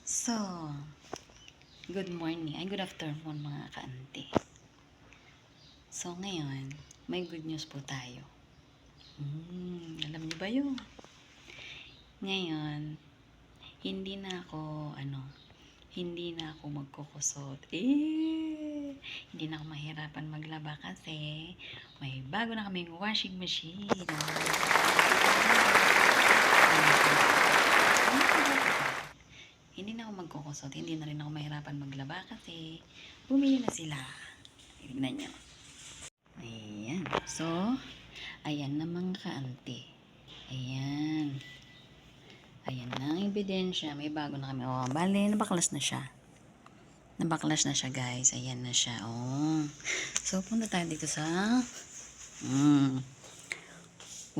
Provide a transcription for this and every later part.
So, good morning. Ay, good afternoon mga kaante. So, ngayon, may good news po tayo. Alam niyo ba yun? Ngayon, hindi na ako magkukusot. Hindi na ako mahirapan maglaba kasi may bago na kaming washing machine. Hindi na ako magkukusot, hindi na rin ako mahirapan maglaba kasi bumili na sila. Tignan nyo. Ayan. So, ayan na mga kaante. Ayan. Ayan na ang ebidensya. May bago na kami. Oh, bale, nabaklas na siya. Nabaklas na siya, guys. Ayan na siya. Oh. So, punta tayo dito sa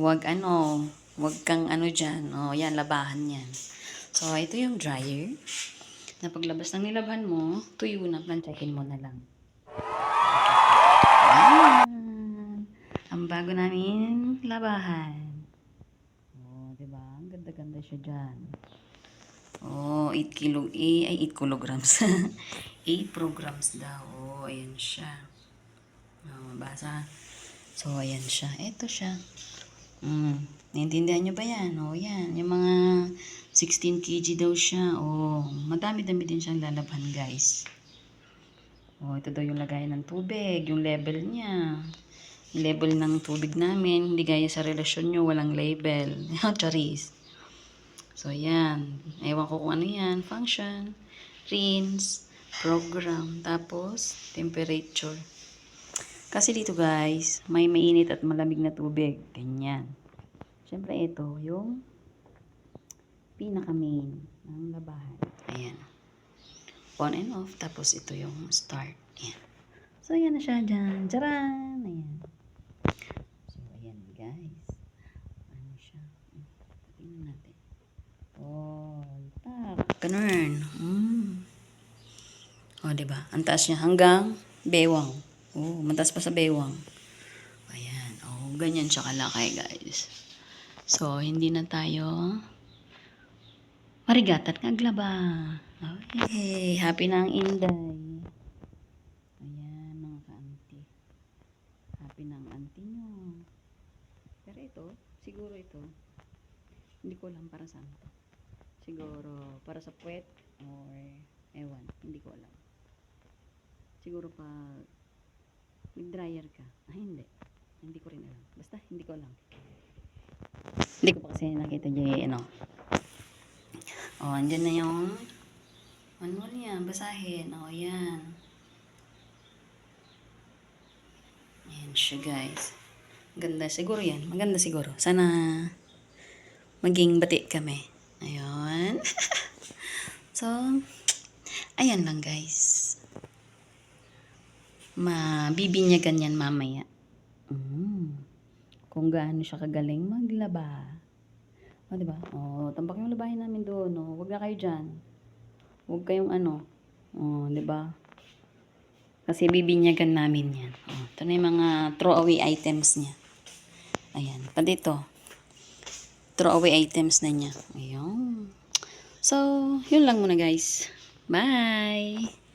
wag kang dyan. Oh, yan, labahan yan. So, ito yung dryer. Na paglabas ng nilabhan mo, tuyo na, plantsahin mo na lang. Ayan. Ang bago namin labahan. Oh, diba? Ang ganda-ganda siya dyan. Oh, 8 kilograms. 8 programs daw. Oh, ayan siya. Oh, basa. So, ayan siya. Ito siya. Naintindihan nyo ba yan? Oh, yan. Yung mga 16 kg daw siya. Oh, madami-dami din siyang lalabhan, guys. Oh, ito daw yung lagayan ng tubig. Yung level niya. Yung level ng tubig namin. Hindi gaya sa relasyon nyo. Walang label. Charis. So, yan. Ewan ko kung ano yan. Function. Rinse. Program. Tapos, temperature. Kasi dito guys, may mainit at malamig na tubig. Ganyan. Siyempre ito, yung pinaka-main ng labahan. Ayan. On and off. Tapos ito yung start. Ayan. So, ayan na siya dyan. Charan! Ayan. So, ayan guys. Ano siya? Tingnan natin. Oh, tak. Ganun. Oh, diba? Ang taas niya hanggang bewang. Oh, mataas pa sa bewang. Ayan. Oh, ganyan siya kalaki, guys. So, hindi na tayo marigat at naglaba. Okay. Happy na ang Inday. Ayan, mga ka-auntie. Happy na ang auntie nyo. Pero ito, siguro ito, hindi ko alam para saan to. Siguro, para sa puwet or ewan, hindi ko alam. Siguro pag nag-dryer ka. Hindi. Hindi ko rin alam. Basta, hindi ko alam. Hindi ko pa kasi nakita dyan, Oh, andyan na yung manual niya. Basahin. Oh, yan. Ayan siya, guys. Ganda. Siguro yan. Maganda siguro. Sana maging bati kami. Ayun. So, ayan lang, guys. Mabibinyagan yan mamaya. Kung gaano siya kagaling maglaba. O, diba? O, tampak yung labahin namin doon. O, huwag na kayo dyan. Huwag kayong O, diba? Kasi bibinyagan namin yan. O, ito na yung mga throwaway items niya. Ayan. Pa dito. Throwaway items na niya. Ayun. So, yun lang muna guys. Bye!